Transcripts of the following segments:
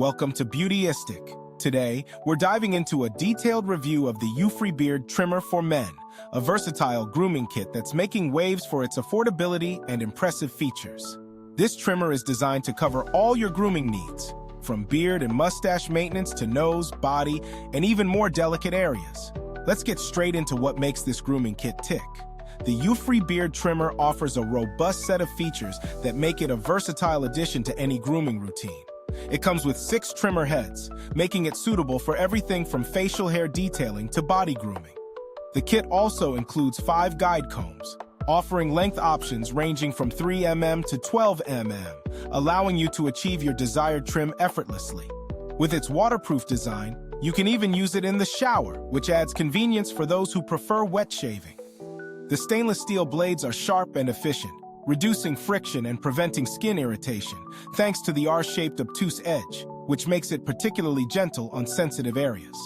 Welcome to Beautyistic. Today, we're diving into a detailed review of the Ufree Beard Trimmer for Men, a versatile grooming kit that's making waves for its affordability and impressive features. This trimmer is designed to cover all your grooming needs, from beard and mustache maintenance to nose, body, and even more delicate areas. Let's get straight into what makes this grooming kit tick. The Ufree Beard Trimmer offers a robust set of features that make it a versatile addition to any grooming routine. It comes with 6 trimmer heads, making it suitable for everything from facial hair detailing to body grooming. The kit also includes 5 guide combs, offering length options ranging from 3 mm to 12 mm, allowing you to achieve your desired trim effortlessly. With its waterproof design, you can even use it in the shower, which adds convenience for those who prefer wet shaving. The stainless steel blades are sharp and efficient, reducing friction and preventing skin irritation, thanks to the R-shaped obtuse edge, which makes it particularly gentle on sensitive areas.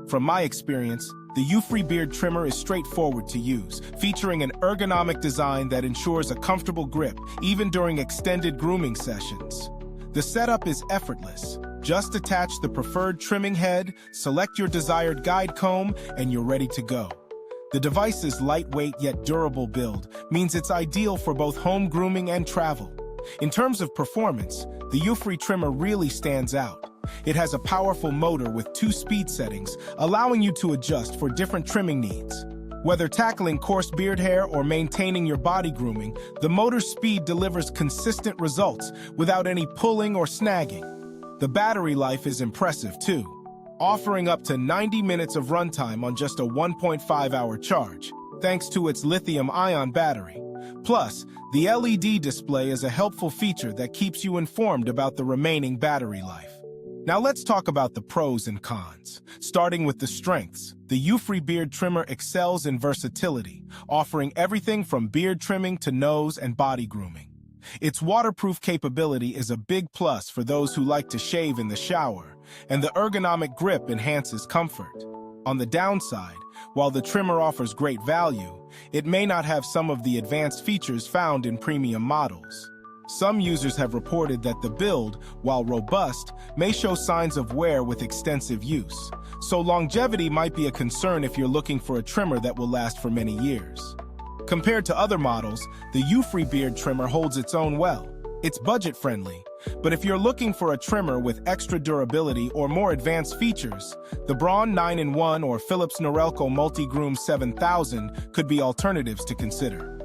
From my experience, the Ufree Beard Trimmer is straightforward to use, featuring an ergonomic design that ensures a comfortable grip, even during extended grooming sessions. The setup is effortless. Just attach the preferred trimming head, select your desired guide comb, and you're ready to go. The device's lightweight yet durable build means it's ideal for both home grooming and travel. In terms of performance, the Ufree Trimmer really stands out. It has a powerful motor with 2 speed settings, allowing you to adjust for different trimming needs. Whether tackling coarse beard hair or maintaining your body grooming, the motor's speed delivers consistent results without any pulling or snagging. The battery life is impressive too, offering up to 90 minutes of runtime on just a 1.5-hour charge, thanks to its lithium-ion battery. Plus, the LED display is a helpful feature that keeps you informed about the remaining battery life. Now let's talk about the pros and cons. Starting with the strengths, the Ufree Beard Trimmer excels in versatility, offering everything from beard trimming to nose and body grooming. Its waterproof capability is a big plus for those who like to shave in the shower, and the ergonomic grip enhances comfort. On the downside, while the trimmer offers great value, it may not have some of the advanced features found in premium models. Some users have reported that the build, while robust, may show signs of wear with extensive use, so longevity might be a concern if you're looking for a trimmer that will last for many years. Compared to other models, the Ufree Beard Trimmer holds its own well. It's budget-friendly, but if you're looking for a trimmer with extra durability or more advanced features, the Braun 9-in-1 or Philips Norelco Multi-Groom 7000 could be alternatives to consider.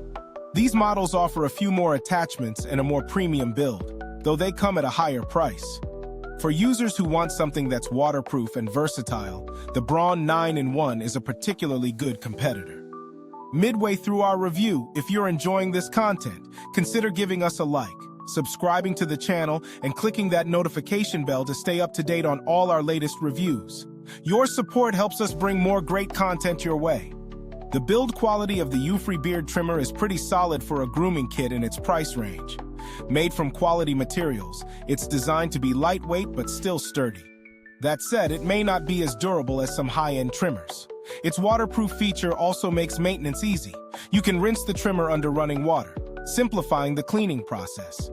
These models offer a few more attachments and a more premium build, though they come at a higher price. For users who want something that's waterproof and versatile, the Braun 9-in-1 is a particularly good competitor. Midway through our review, if you're enjoying this content, consider giving us a like, subscribing to the channel, and clicking that notification bell to stay up to date on all our latest reviews. Your support helps us bring more great content your way. The build quality of the Ufree Beard Trimmer is pretty solid for a grooming kit in its price range. Made from quality materials, it's designed to be lightweight but still sturdy. That said, it may not be as durable as some high-end trimmers. Its waterproof feature also makes maintenance easy. You can rinse the trimmer under running water, simplifying the cleaning process.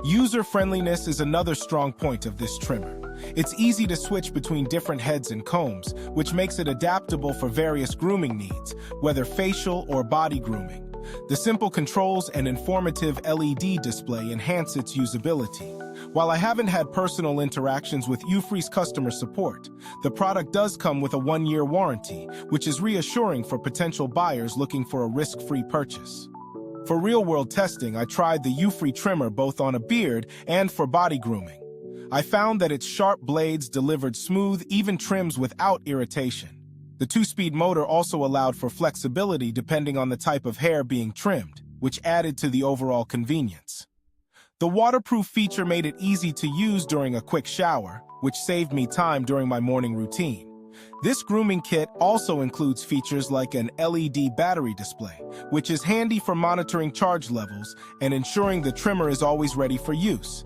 User-friendliness is another strong point of this trimmer. It's easy to switch between different heads and combs, which makes it adaptable for various grooming needs, whether facial or body grooming. The simple controls and informative LED display enhance its usability. While I haven't had personal interactions with Ufree's customer support, the product does come with a 1-year warranty, which is reassuring for potential buyers looking for a risk-free purchase. For real-world testing, I tried the Ufree Trimmer both on a beard and for body grooming. I found that its sharp blades delivered smooth, even trims without irritation. The 2-speed motor also allowed for flexibility depending on the type of hair being trimmed, which added to the overall convenience. The waterproof feature made it easy to use during a quick shower, which saved me time during my morning routine. This grooming kit also includes features like an LED battery display, which is handy for monitoring charge levels and ensuring the trimmer is always ready for use.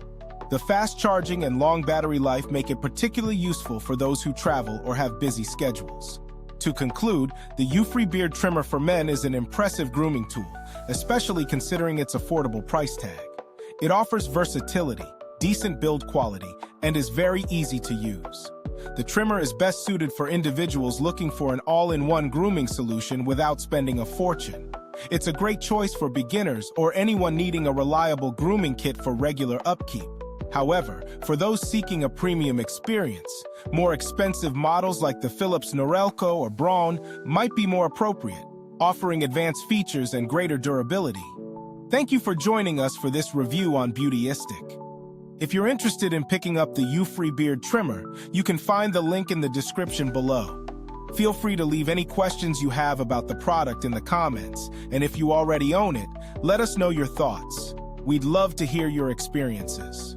The fast charging and long battery life make it particularly useful for those who travel or have busy schedules. To conclude, the Ufree Beard Trimmer for Men is an impressive grooming tool, especially considering its affordable price tag. It offers versatility, decent build quality, and is very easy to use. The trimmer is best suited for individuals looking for an all-in-one grooming solution without spending a fortune. It's a great choice for beginners or anyone needing a reliable grooming kit for regular upkeep. However, for those seeking a premium experience, more expensive models like the Philips Norelco or Braun might be more appropriate, offering advanced features and greater durability. Thank you for joining us for this review on Beautyistic. If you're interested in picking up the Ufree Beard Trimmer, you can find the link in the description below. Feel free to leave any questions you have about the product in the comments, and if you already own it, let us know your thoughts. We'd love to hear your experiences.